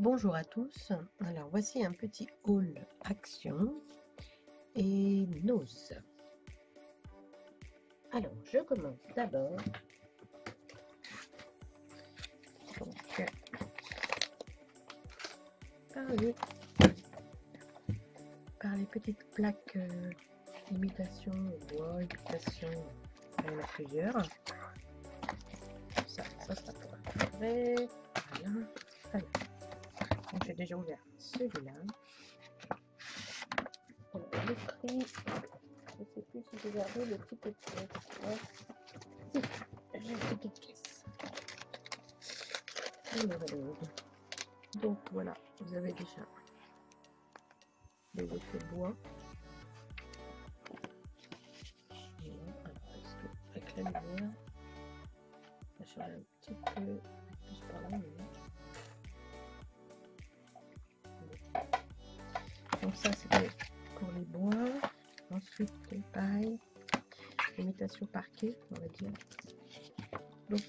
Bonjour à tous. Alors voici un petit haul action et nose. Alors je commence d'abord par les petites plaques imitation bois, imitation, il y en a plusieurs. Ça sera pour après. Voilà. Alors, donc j'ai déjà ouvert celui-là. Le prix, je ne sais plus si j'ai gardé le ticket de caisse. Ouais. Si, j'ai le ticket de caisse. Donc voilà, vous avez déjà les effets bois. Alors, est-ce que avec la lumière, ça change un petit peu plus par là. Donc ça c'était pour les bois. Ensuite pareil, imitation parquet, on va dire. Donc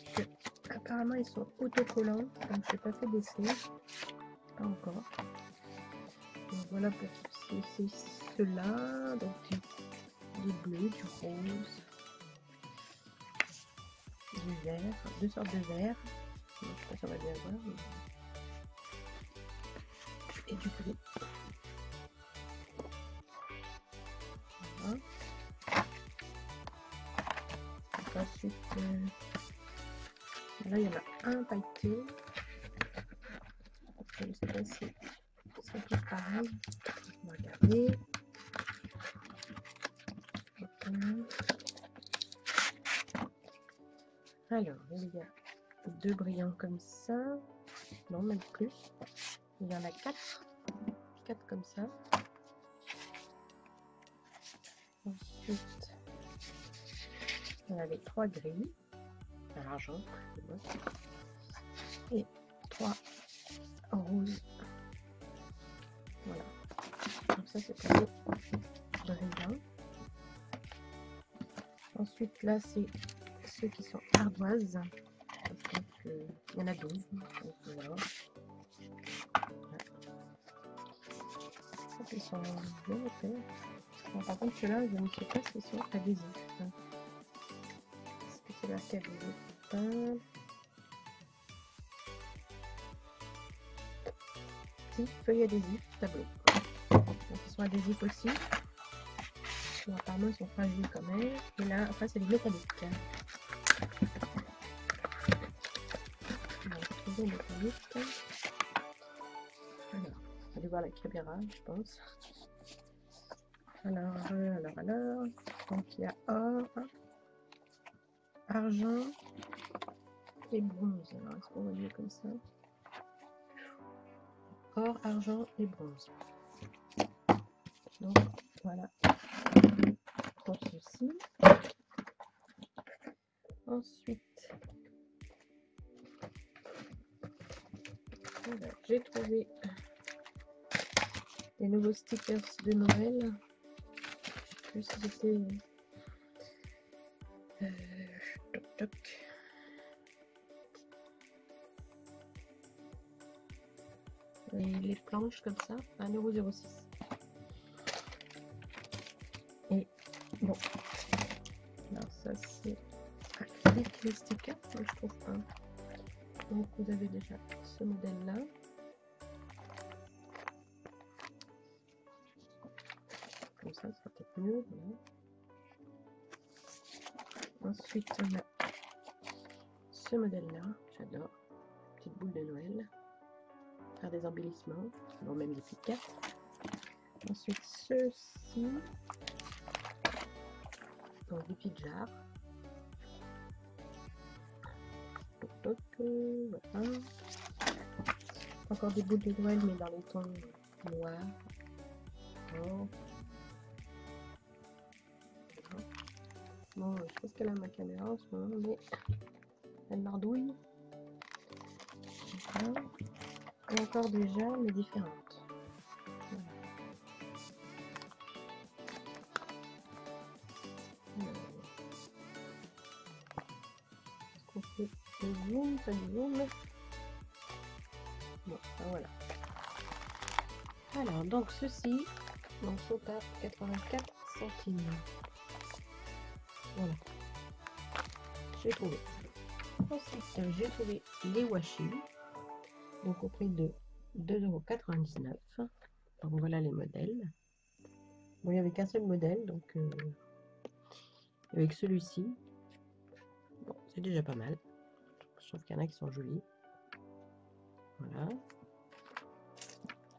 apparemment ils sont autocollants, donc je n'ai pas fait d'essai, pas encore. Donc voilà pour ceux-là, donc du bleu, du rose, du vert, deux sortes de vert, je sais pas si on va bien voir, et du gris. Voilà. Donc ensuite, là il y en a un pailleté, je ne sais pas si c'est tous pareil, on va regarder. Alors, il y a deux brillants comme ça, non même plus, il y en a quatre comme ça. Ensuite, on a les trois gris, à l'argent, et trois roses. Voilà, donc ça c'est pour les brillants. Ensuite, là c'est ceux qui sont ardoises. Donc, il y en a 12. Donc, voilà. Ils sont bien faits. Bon, par contre, ceux-là, je ne sais pas s'ils sont adhésifs. Est-ce que c'est marqué adhésif? Si, feuille adhésif, tableau. Donc, ils sont adhésifs aussi. Bon, apparemment, ils sont fragiles quand même. Et là, enfin, c'est des métalliques. On va retrouver les métalliques. Alors, on va aller voir la caméra, je pense. Alors, donc il y a or, argent et bronze. Alors, est-ce qu'on va dire comme ça? Or, argent et bronze. Donc, voilà pour ceci. Ensuite, j'ai trouvé des nouveaux stickers de Noël. Je sais plus si c'était toc toc. Et les planches comme ça, 1,06 €. Et bon, alors ça c'est avec les stickers, moi je trouve pas. Donc vous avez déjà ce modèle là. Comme ça sera peut-être mieux. Voilà. Ensuite on a ce modèle là, j'adore. Petite boule de Noël. Faire des embellissements, bon même des petites cartes. Ensuite ceux-ci, donc des petites jarres. Toc, voilà. Encore des boules de Noël mais dans les tons noirs. Oh. Bon, je pense qu'elle a ma caméra en ce moment, mais elle mardouille. Voilà. Et encore des jarres mais différentes. Voilà. Est-ce qu'on fait le zoom, pas du zoom? Non, Voilà. Alors, donc ceci, donc sont à 84 centimes. Voilà. J'ai trouvé. Ensuite, j'ai trouvé les washi. Donc au prix de 2,99 €. Donc voilà les modèles. Bon, il n'y avait qu'un seul modèle, donc avec celui-ci, bon, c'est déjà pas mal. Je trouve qu'il y en a qui sont jolis. Voilà.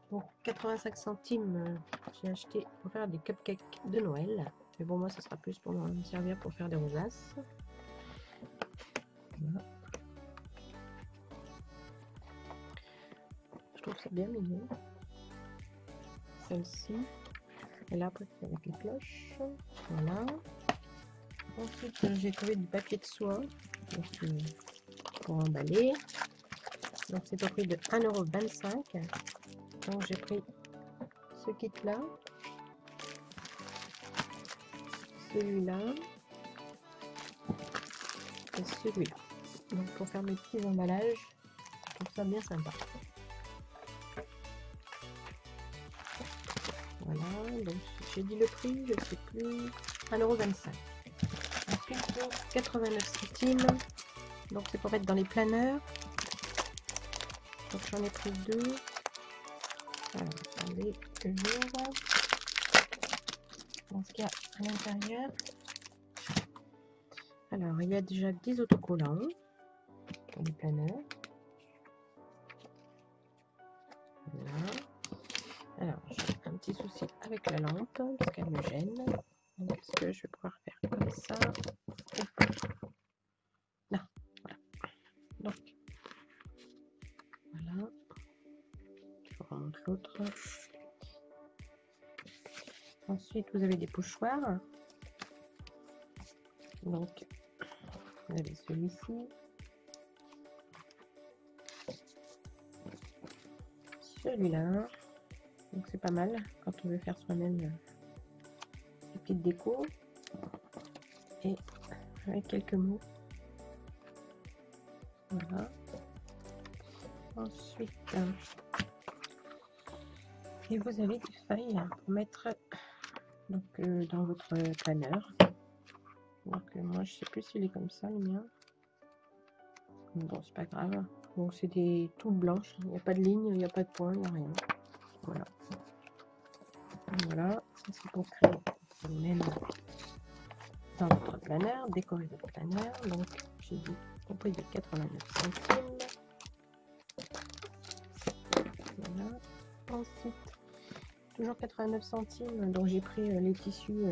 Pour 85 centimes, j'ai acheté pour faire des cupcakes de Noël. Mais bon, moi, ça sera plus pour me servir pour faire des rosaces. Voilà. Je trouve ça bien mignon. Celle-ci. Et là, après, c'est avec les cloches. Voilà. Ensuite, j'ai trouvé du papier de soie donc, pour emballer. Donc, c'est au prix de 1,25 €. Donc, j'ai pris ce kit-là. Celui-là. Et celui-là. Donc, pour faire mes petits emballages, je trouve ça bien sympa. Voilà, donc j'ai dit le prix, je ne sais plus, 1,25 €. Ensuite, pour 89 centimes, donc c'est pour mettre dans les planeurs. Donc j'en ai pris deux. Alors, attendez, que j'ouvre. Donc ce qu'il y a à l'intérieur. Alors, il y a déjà 10 autocollants pour les planeurs. Voilà. Alors, j'ai un petit souci avec la lampe, parce qu'elle me gêne. Est-ce que je vais pouvoir faire comme ça? Non, voilà. Donc, voilà. Je vous remontre l'autre. Ensuite, vous avez des pochoirs. Donc, vous avez celui-ci. Celui-là. Donc, c'est pas mal quand on veut faire soi-même des petites décos. Et avec quelques mots. Voilà. Ensuite, et vous avez des feuilles pour mettre donc, dans votre planeur. Donc moi je sais plus s'il est comme ça le mien. Bon, c'est pas grave. Donc c'est des tout blanches, il n'y a pas de ligne, il n'y a pas de point, il n'y a rien. Voilà. Voilà, ça c'est pour créer même dans votre planeur, décorer votre planeur. Donc j'ai dit au prix de 89 centimes. Voilà. Ensuite, toujours 89 centimes, donc j'ai pris les tissus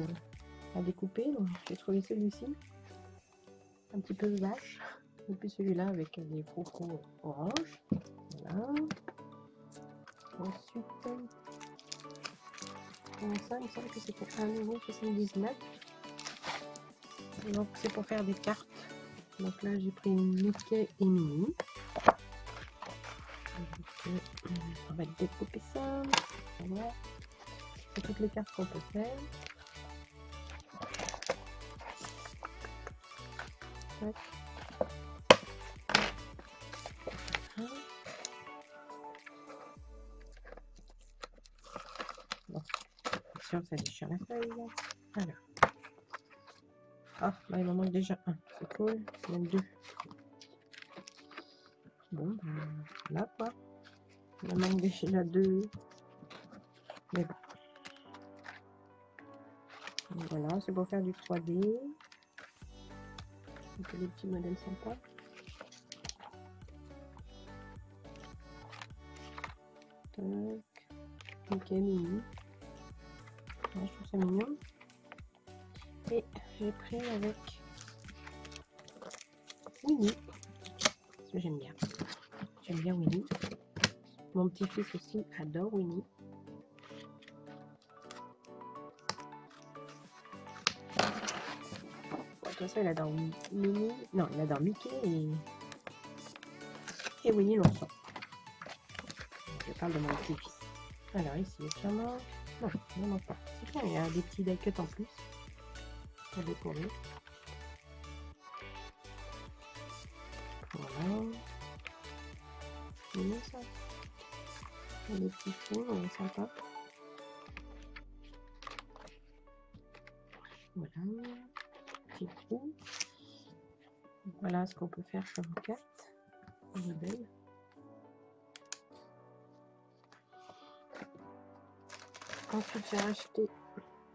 à découper. Donc j'ai trouvé celui-ci, un petit peu vache. Et puis celui-là avec des crocos orange. Voilà. Ensuite, ça, il me semble que c'était 1,79 €. Donc c'est pour faire des cartes. Donc là j'ai pris Mickey et Minnie. Donc, on va découper ça. Voilà. C'est toutes les cartes qu'on peut faire. Tac. Bon, attention, ça déchire la feuille. Alors. Ah, bah, il m'en manque déjà un. C'est cool. Même deux. Bon, ben, là quoi. Il m'en manque déjà deux. Mais bon. Voilà, c'est pour faire du 3D. Donc, les petits modèles sympas. Tac. Ok, Minnie. Ouais, je trouve ça mignon. Et j'ai pris avec Winnie. Parce que j'aime bien. J'aime bien Winnie. Mon petit-fils aussi adore Winnie. Bon, de toute façon, il adore Minnie. Non, il adore Mickey et Winnie l'ourson. Je parle de mon petit-fils. Alors ici, est-ce qu'il y en manque? Non, il n'en manque pas. C'est bien, il y a des petits die-cuts en plus pour décorer. Voilà. C'est mignon ça. des petits fonds sympas. Voilà, petit trou. Voilà ce qu'on peut faire comme carte. Elle est belle. Ensuite, j'ai racheté,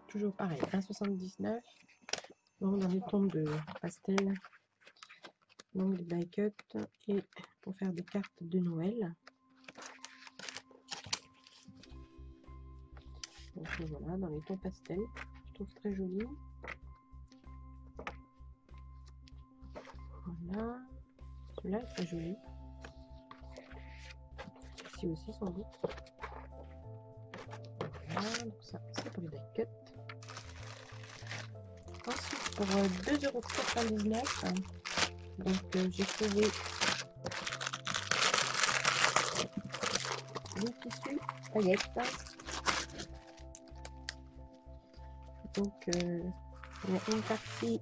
toujours pareil, 1,79. Donc dans les tons de pastel, donc des die cut, et pour faire des cartes de Noël. Donc voilà, dans les tons pastel, je trouve très joli. Voilà, celui-là est très joli. Ici aussi sans doute. Voilà, donc ça c'est pour les die cut. Ensuite pour 2,99 €, donc j'ai trouvé des tissus paillettes. Donc il y a une partie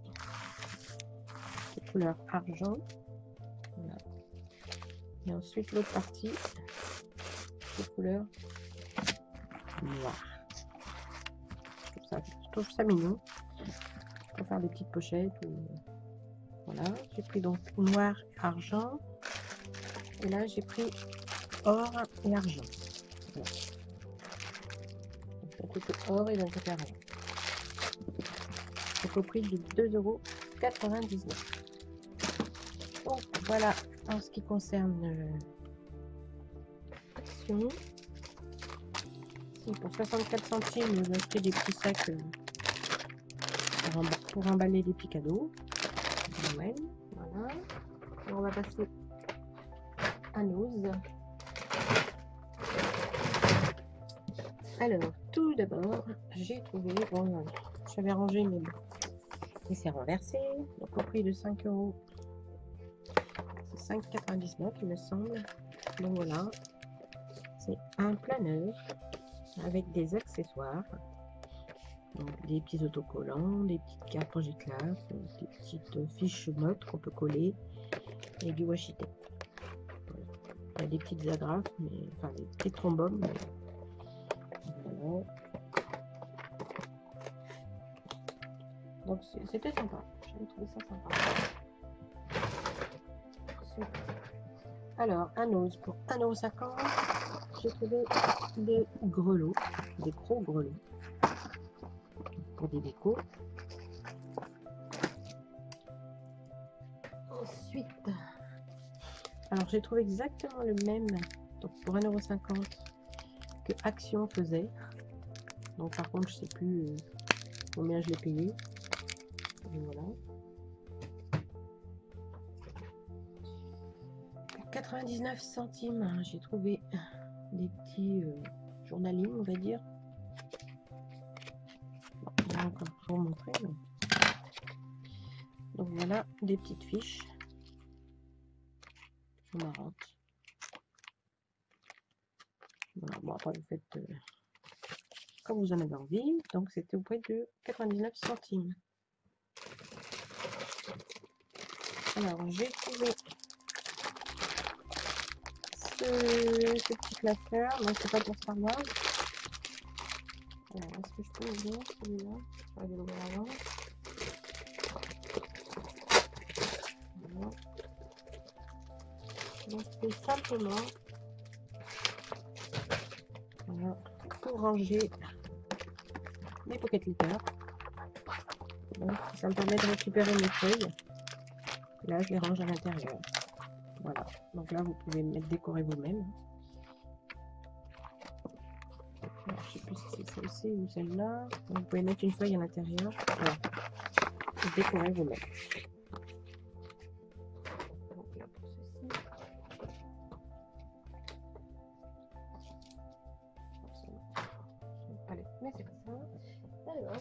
de couleur argent. Voilà. Et ensuite l'autre partie de couleur noire. Je trouve ça mignon. Pour faire des petites pochettes. Ou... Voilà. J'ai pris donc noir et argent. Et là j'ai pris or et argent. Voilà. Donc, d'un côté or et d'un côté argent. Donc au prix de 2,99 €. Donc voilà en ce qui concerne Action. Si pour 64 centimes, j'ai acheté des petits sacs pour emballer des petits cadeaux. Noël. Voilà. Et on va passer à Nose. Alors, tout d'abord, j'ai trouvé, bon, j'avais rangé mais bon, et c'est renversé, donc au prix de 5 €, c'est 5,99 € il me semble. Donc voilà, c'est un planeur avec des accessoires, donc des petits autocollants, des petites cartes Giclaf, des petites fiches notes qu'on peut coller et du washi tape. Voilà. Il y a des petites agrafes, mais enfin des petits trombones. Mais... Voilà. Donc c'était sympa, j'ai trouvé ça sympa. Alors, un Nose pour 1,50 €, j'ai trouvé des grelots, des gros grelots pour des décos. Ensuite, alors j'ai trouvé exactement le même, donc pour 1,50 € que Action faisait. Donc par contre, je sais plus combien je l'ai payé. Et voilà. 99 centimes, j'ai trouvé des petits journalings, on va dire. Je vais encore vous montrer. Mais... Donc voilà, des petites fiches. Sont marrantes. Voilà, bon après vous faites comme vous en avez envie. Donc c'était au prix de 99 centimes. Alors j'ai trouvé ce petit classeur, donc c'est pas pour Star Wars. Alors est-ce que je peux ouvrir celui-là? Je vais l'ouvrir avant. Voilà. Donc c'est simplement voilà, pour ranger mes pocket letters. Donc ça me permet de récupérer mes feuilles. Là je les range à l'intérieur. Voilà, donc là vous pouvez mettre décorer vous-même. Je sais plus si c'est celle-ci ou celle-là. Vous pouvez mettre une feuille à l'intérieur. Voilà. Et décorer vous-même. Donc là pour ceci. C'est une palette, mais c'est pas ça. Alors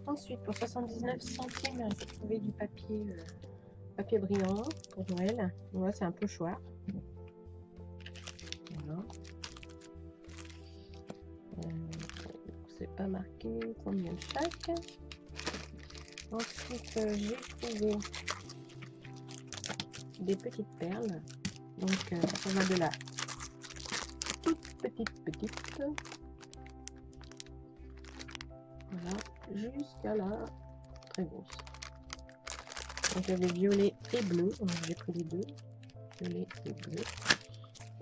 ensuite pour 79 centimes, j'ai trouvé du papier. Papier brillant pour Noël. Moi c'est un pochoir. Voilà. C'est pas marqué combien de chaque. Ensuite j'ai trouvé des petites perles. Donc ça va de la toute petite, voilà, jusqu'à la très grosse. Donc il y avait violet et bleu, donc j'ai pris les deux, violet et bleu.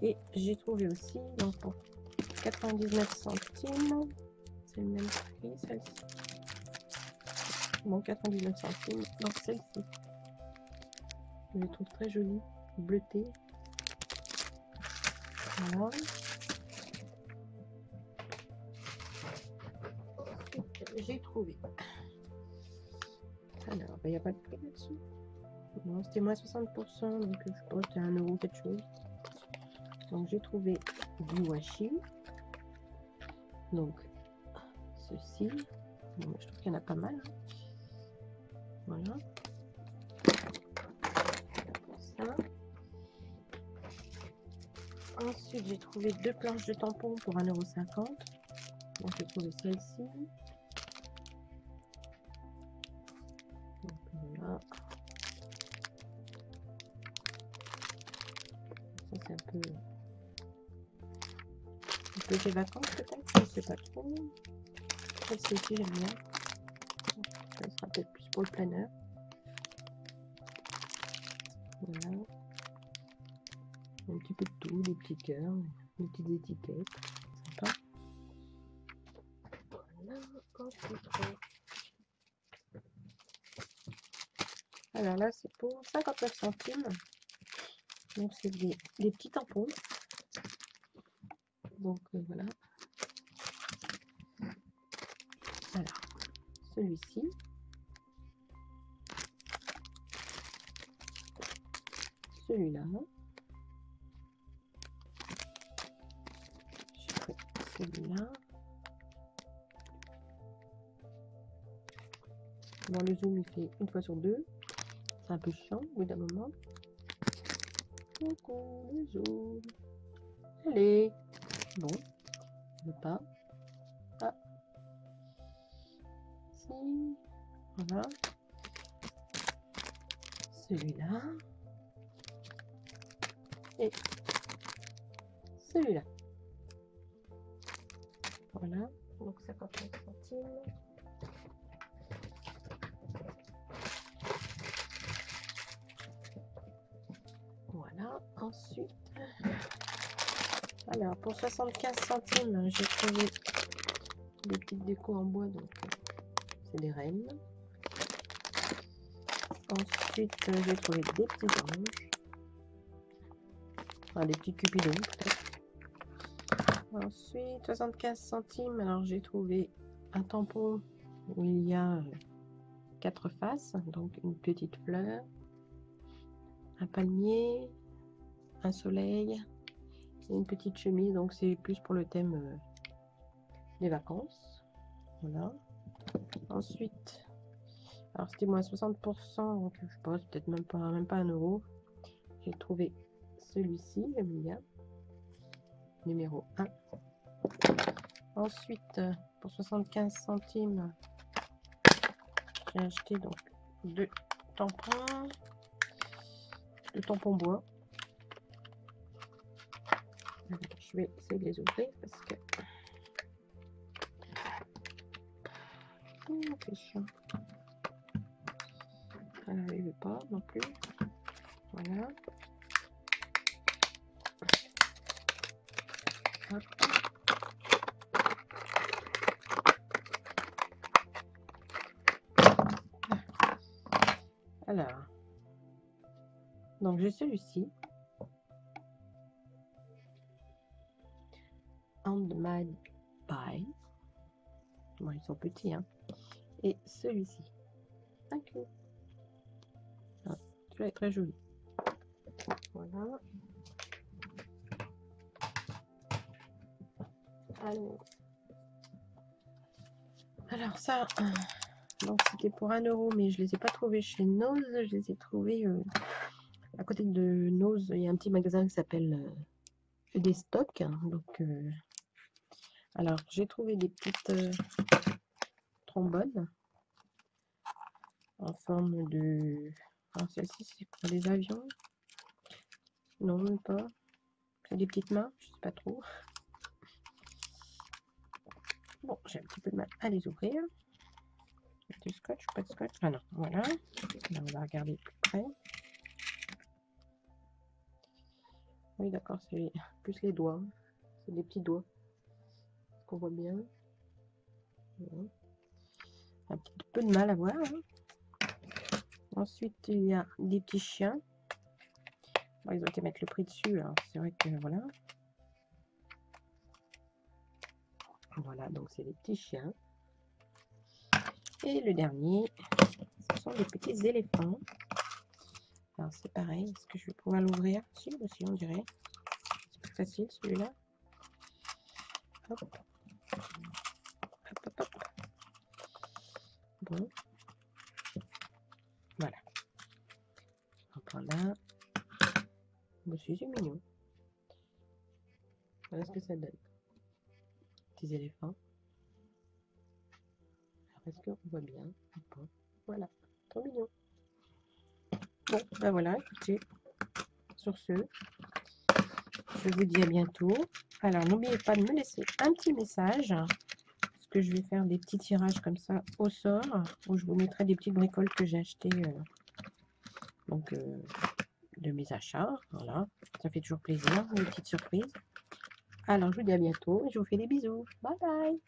Et j'ai trouvé aussi, donc pour 99 centimes, c'est le même prix, celle-ci. Bon, 99 centimes, donc celle-ci. Je la trouve très jolie, bleutée. Voilà. J'ai trouvé. Alors, il n'y a pas de prix là-dessus. Non, c'était moins 60%, donc je pense que c'était 1 € quelque chose. Donc j'ai trouvé du washi. Donc ceci. Bon, je trouve qu'il y en a pas mal. Hein. Voilà. Ça. Ensuite, j'ai trouvé 2 planches de tampons pour 1,50 €. Donc j'ai trouvé celle-ci. Voilà. Ça c'est un peu des vacances peut-être, je sais pas trop. Celle-ci aussi j'aime bien. Ça sera peut-être plus pour le planeur. Voilà. Un petit peu de tout, des petits cœurs, des petites étiquettes. Sympa. Voilà. Ensuite, alors là c'est pour 59 centimes. Donc c'est des petits tampons. Donc voilà. Alors celui-ci. Celui-là. Celui-là. Bon, le zoom il fait 1 fois sur 2. C'est un peu chiant au bout d'un moment. Coucou le zoom. Allez. Bon, je veux pas. Ah. Si. Voilà. Celui-là. Et celui-là. Voilà. Donc 59 centimes. Voilà. Ensuite. Alors pour 75 centimes, j'ai trouvé des petites décos en bois. Donc c'est des rennes. Ensuite, j'ai trouvé des petits anges. Enfin, des petits cupidons peut-être. Ensuite, 75 centimes. Alors, j'ai trouvé un tampon où il y a 4 faces. Donc, une petite fleur, un palmier, un soleil et une petite chemise. Donc, c'est plus pour le thème des vacances. Voilà. Ensuite, alors c'était moins 60%. Donc, je pense peut-être même pas 1 €. J'ai trouvé celui-ci, j'aime bien. Numéro 1. Ensuite, pour 75 centimes, j'ai acheté donc 2 tampons, bois. Alors, je vais essayer de les ouvrir parce que c'est chiant. Alors, il ne veut pas non plus. Voilà. Hop. Alors, donc j'ai celui-ci. Handmade by. Bon, ils sont petits, hein. Et celui-ci. Thank you. Ah, celui-là est très joli. Voilà. Alors ça, donc c'était pour 1 €, mais je les ai pas trouvés chez Nose. Je les ai trouvés à côté de Nose. Il y a un petit magasin qui s'appelle des stocks. Donc, alors j'ai trouvé des petites trombones en forme de. Alors celle-ci c'est pour les avions. Non, même pas. C'est des petites mains, je sais pas trop. Bon, j'ai un petit peu de mal à les ouvrir. Du scotch, pas de scotch. Ah non, voilà. Là, on va regarder de plus près. Oui, d'accord, c'est plus les doigts. C'est des petits doigts. Qu'on voit bien. Voilà. Un petit peu de mal à voir. Hein. Ensuite, il y a des petits chiens. Bon, ils ont été mettre le prix dessus. C'est vrai que voilà. Voilà, donc c'est des petits chiens. Et le dernier, ce sont des petits éléphants. Alors c'est pareil, est-ce que je vais pouvoir l'ouvrir? Si, aussi on dirait. C'est plus facile celui-là. Hop. Hop, hop, hop. Bon. Voilà. On prend là. Monsieur, c'est mignon. Voilà ce que ça donne. Petits éléphants. Alors est-ce qu'on voit bien? Bon. Voilà. Trop mignon. Bon, ben voilà, écoutez. Sur ce, je vous dis à bientôt. Alors, n'oubliez pas de me laisser un petit message. Parce que je vais faire des petits tirages comme ça au sort. Où je vous mettrai des petites bricoles que j'ai achetées. De mes achats. Voilà. Ça fait toujours plaisir. Une petite surprise. Alors, je vous dis à bientôt. Et je vous fais des bisous. Bye bye.